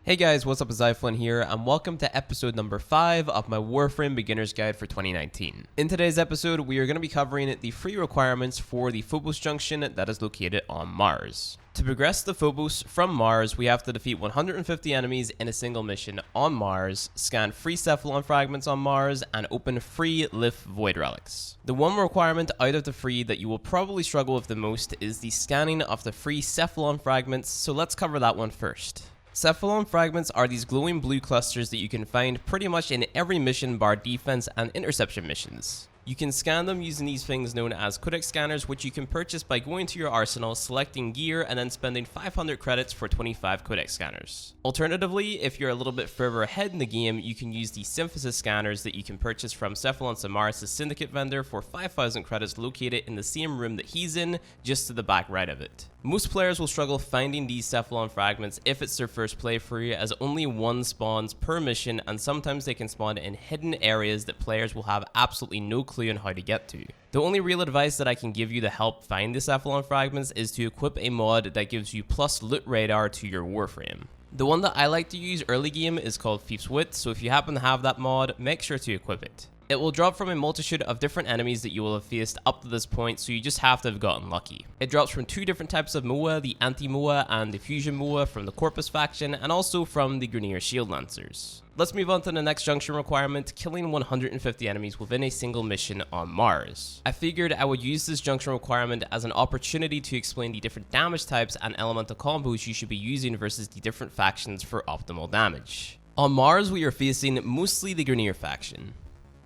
Hey guys, what's up? It's iFlynn here, and welcome to episode number 5 of my Warframe Beginner's Guide for 2019. In today's episode, we are going to be covering the free requirements for the Phobos Junction that is located on Mars. To progress the Phobos from Mars, we have to defeat 150 enemies in a single mission on Mars, scan free Cephalon fragments on Mars, and open free Lift Void relics. The one requirement out of the free that you will probably struggle with the most is the scanning of the free Cephalon fragments, so let's cover that one first. Cephalon fragments are these glowing blue clusters that you can find pretty much in every mission bar defense and interception missions. You can scan them using these things known as codex scanners, which you can purchase by going to your arsenal, selecting gear, and then spending 500 credits for 25 codex scanners. Alternatively, if you're a little bit further ahead in the game, you can use the synthesis scanners that you can purchase from Cephalon Samaris' syndicate vendor for 5,000 credits located in the same room that he's in, just to the back right of it. Most players will struggle finding these Cephalon fragments if it's their first playthrough, as only one spawns per mission, and sometimes they can spawn in hidden areas that players will have absolutely no clue on how to get to. The only real advice that I can give you to help find the Cephalon fragments is to equip a mod that gives you plus loot radar to your Warframe. The one that I like to use early game is called Thief's Wit, so if you happen to have that mod, make sure to equip it. It will drop from a multitude of different enemies that you will have faced up to this point, so you just have to have gotten lucky. It drops from two different types of MOA, the Anti-MOA and the Fusion MOA from the Corpus faction, and also from the Grineer Shield Lancers. Let's move on to the next junction requirement, killing 150 enemies within a single mission on Mars. I figured I would use this junction requirement as an opportunity to explain the different damage types and elemental combos you should be using versus the different factions for optimal damage. On Mars, we are facing mostly the Grineer faction.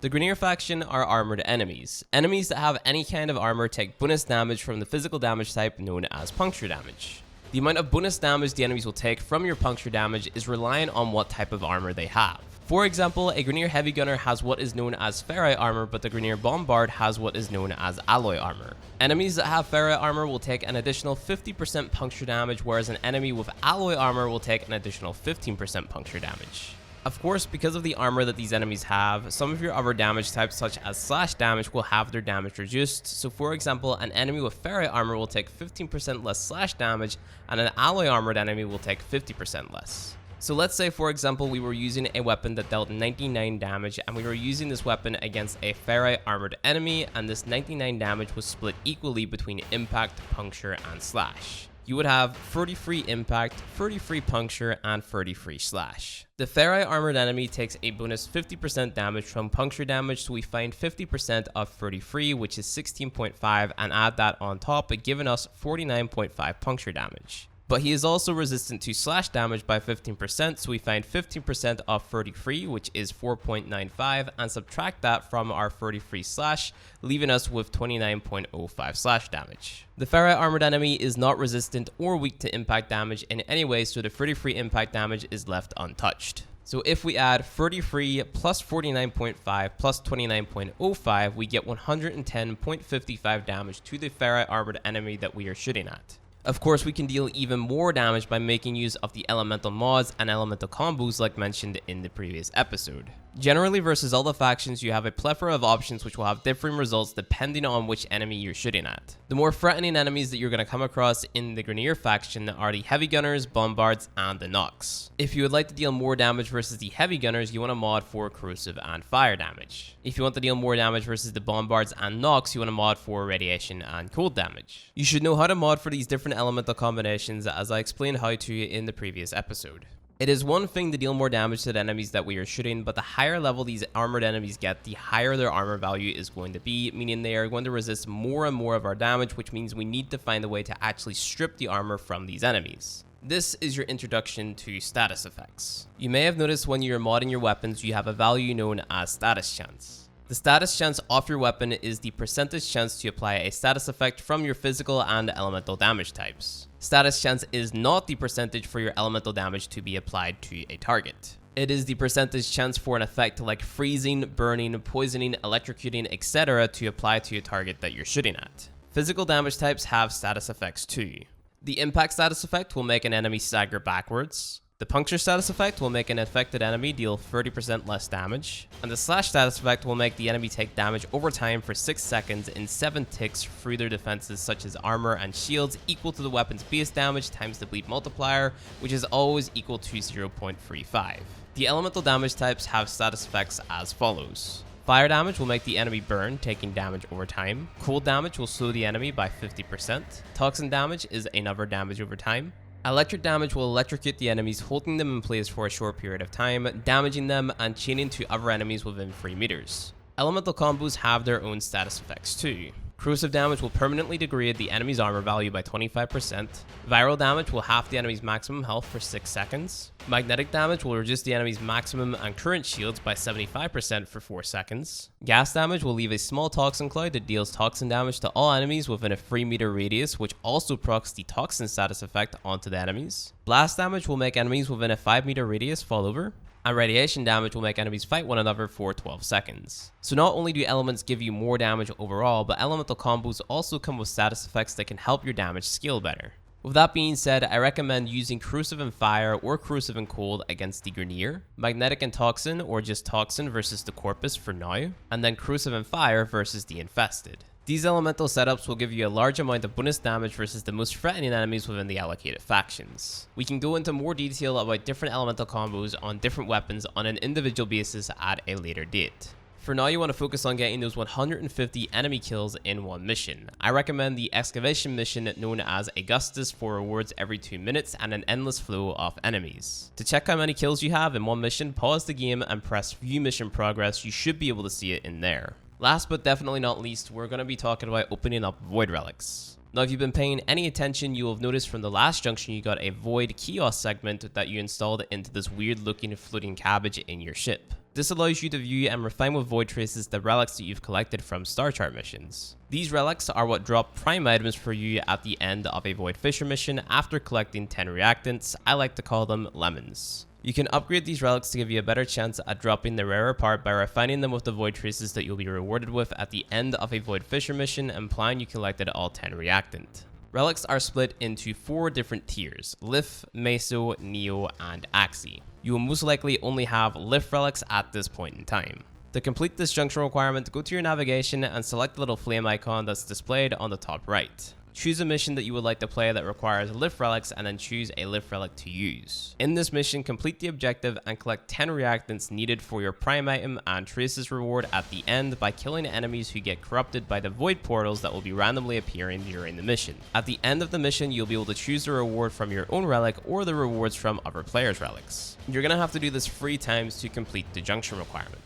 The Grineer faction are armored enemies. Enemies that have any kind of armor take bonus damage from the physical damage type known as puncture damage. The amount of bonus damage the enemies will take from your puncture damage is reliant on what type of armor they have. For example, a Grineer heavy gunner has what is known as ferrite armor, but the Grineer bombard has what is known as alloy armor. Enemies that have ferrite armor will take an additional 50% puncture damage, whereas an enemy with alloy armor will take an additional 15% puncture damage. Of course, because of the armor that these enemies have, some of your other damage types such as slash damage will have their damage reduced. So for example, an enemy with ferrite armor will take 15% less slash damage, and an alloy armored enemy will take 50% less. So let's say, for example, we were using a weapon that dealt 99 damage, and we were using this weapon against a ferrite armored enemy, and this 99 damage was split equally between impact, puncture, and slash. You would have 33 impact, 33 puncture, and 33 slash. The ferrite armored enemy takes a bonus 50% damage from puncture damage, so we find 50% of 33, which is 16.5, and add that on top, giving us 49.5 puncture damage. But he is also resistant to slash damage by 15%, so we find 15% of 33, which is 4.95, and subtract that from our 33 slash, leaving us with 29.05 slash damage. The ferrite armored enemy is not resistant or weak to impact damage in any way, so the 33 impact damage is left untouched. So if we add 33 plus 49.5 plus 29.05, we get 110.55 damage to the ferrite armored enemy that we are shooting at. Of course, we can deal even more damage by making use of the elemental mods and elemental combos like mentioned in the previous episode. Generally, versus all the factions, you have a plethora of options which will have differing results depending on which enemy you're shooting at. The more threatening enemies that you're going to come across in the Grineer faction are the heavy gunners, bombards, and the Nox. If you would like to deal more damage versus the heavy gunners, you want a mod for corrosive and fire damage. If you want to deal more damage versus the bombards and Nox, you want a mod for radiation and cold damage. You should know how to mod for these different elemental combinations, as I explained how to in the previous episode. It is one thing to deal more damage to the enemies that we are shooting, but the higher level these armored enemies get, the higher their armor value is going to be, meaning they are going to resist more and more of our damage, which means we need to find a way to actually strip the armor from these enemies. This is your introduction to status effects. You may have noticed when you're modding your weapons, you have a value known as status chance. The status chance off your weapon is the percentage chance to apply a status effect from your physical and elemental damage types. Status chance is not the percentage for your elemental damage to be applied to a target. It is the percentage chance for an effect like freezing, burning, poisoning, electrocuting, etc. to apply to a target that you're shooting at. Physical damage types have status effects too. The impact status effect will make an enemy stagger backwards. The puncture status effect will make an affected enemy deal 30% less damage, and the slash status effect will make the enemy take damage over time for 6 seconds in 7 ticks through their defenses such as armor and shields, equal to the weapon's base damage times the bleed multiplier, which is always equal to 0.35. The elemental damage types have status effects as follows. Fire damage will make the enemy burn, taking damage over time. Cold damage will slow the enemy by 50%. Toxin damage is another damage over time. Electric damage will electrocute the enemies, holding them in place for a short period of time, damaging them and chaining to other enemies within 3 meters. Elemental combos have their own status effects too. Corrosive damage will permanently degrade the enemy's armor value by 25%. Viral damage will halve the enemy's maximum health for 6 seconds. Magnetic damage will reduce the enemy's maximum and current shields by 75% for 4 seconds. Gas damage will leave a small toxin cloud that deals toxin damage to all enemies within a 3-meter radius, which also procs the toxin status effect onto the enemies. Blast damage will make enemies within a 5-meter radius fall over. And radiation damage will make enemies fight one another for 12 seconds. So not only do elements give you more damage overall, but elemental combos also come with status effects that can help your damage scale better. With that being said, I recommend using Corrosive and Fire or Corrosive and Cold against the Grenier, Magnetic and Toxin or just Toxin versus the Corpus for now, and then Corrosive and Fire versus the Infested. These elemental setups will give you a large amount of bonus damage versus the most threatening enemies within the allocated factions. We can go into more detail about different elemental combos on different weapons on an individual basis at a later date. For now, you want to focus on getting those 150 enemy kills in one mission. I recommend the excavation mission known as Augustus for rewards every 2 minutes and an endless flow of enemies. To check how many kills you have in one mission, pause the game and press view mission progress. You should be able to see it in there. Last but definitely not least, we're going to be talking about opening up void relics. Now, if you've been paying any attention, you will have noticed from the last junction you got a void kiosk segment that you installed into this weird looking floating cabbage in your ship. This allows you to view and refine with void traces the relics that you've collected from star chart missions. These relics are what drop prime items for you at the end of a void fissure mission after collecting 10 reactants. I like to call them lemons. You can upgrade these relics to give you a better chance at dropping the rarer part by refining them with the void traces that you'll be rewarded with at the end of a void fissure mission, implying you collected all 10 reactant. Relics are split into 4 different tiers: Lith, Meso, Neo, and Axii. You will most likely only have Lith relics at this point in time. To complete this junction requirement, go to your navigation and select the little flame icon that's displayed on the top right. Choose a mission that you would like to play that requires Lith relics and then choose a Lith relic to use. In this mission, complete the objective and collect 10 reactants needed for your prime item and traces reward at the end by killing enemies who get corrupted by the void portals that will be randomly appearing during the mission. At the end of the mission, you'll be able to choose the reward from your own relic or the rewards from other players' relics. You're going to have to do this 3 times to complete the junction requirement.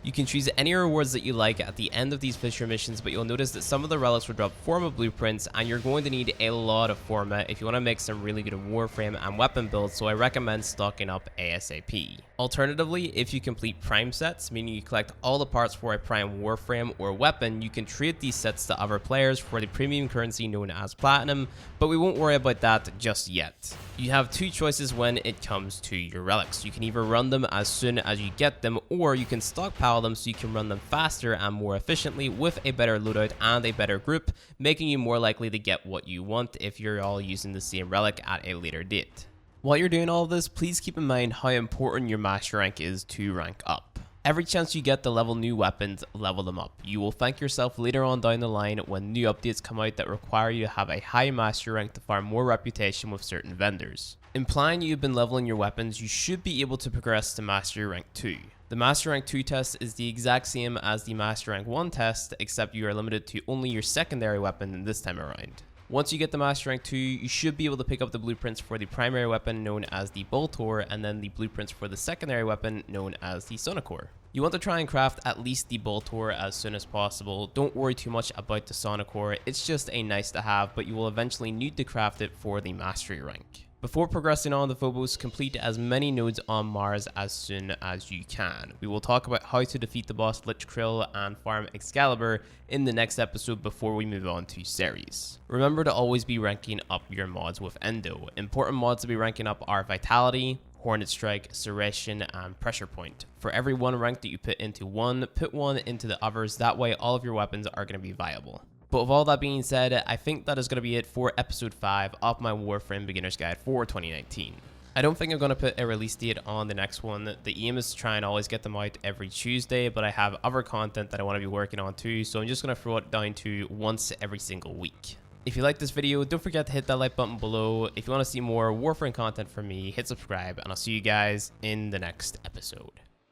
You can choose any rewards that you like at the end of these fissure missions, but you'll notice that some of the relics will drop forma blueprints, and you're going to need a lot of forma if you want to make some really good Warframe and weapon builds, so I recommend stocking up ASAP. Alternatively, if you complete prime sets, meaning you collect all the parts for a prime Warframe or weapon, you can trade these sets to other players for the premium currency known as platinum, but we won't worry about that just yet. You have 2 choices when it comes to your relics. You can either run them as soon as you get them, or you can stockpile them so you can run them faster and more efficiently with a better loadout and a better group, making you more likely to get what you want if you're all using the same relic at a later date. While you're doing all of this, please keep in mind how important your master rank is to rank up. Every chance you get to level new weapons, level them up. You will thank yourself later on down the line when new updates come out that require you to have a high master rank to farm more reputation with certain vendors. Implying you've been leveling your weapons, you should be able to progress to master rank 2. The Master Rank 2 test is the exact same as the Master Rank 1 test, except you are limited to only your secondary weapon this time around. Once you get the Master Rank 2, you should be able to pick up the blueprints for the primary weapon known as the Boltor, and then the blueprints for the secondary weapon known as the Sonicor. You want to try and craft at least the Boltor as soon as possible. Don't worry too much about the Sonicor, it's just a nice to have, but you will eventually need to craft it for the Mastery rank. Before progressing on the Phobos, complete as many nodes on Mars as soon as you can. We will talk about how to defeat the boss Lich Krill and farm Excalibur in the next episode before we move on to Ceres. Remember to always be ranking up your mods with Endo. Important mods to be ranking up are Vitality, Hornet Strike, Serration, and Pressure Point. For every 1 rank that you put into one, put 1 into the others, that way all of your weapons are going to be viable. But with all that being said, I think that is going to be it for episode 5 of my Warframe Beginner's Guide for 2019. I don't think I'm going to put a release date on the next one. The aim is to try and always get them out every Tuesday, but I have other content that I want to be working on too, so I'm just going to throw it down to once every single week. If you like this video, don't forget to hit that like button below. If you want to see more Warframe content from me, hit subscribe, and I'll see you guys in the next episode.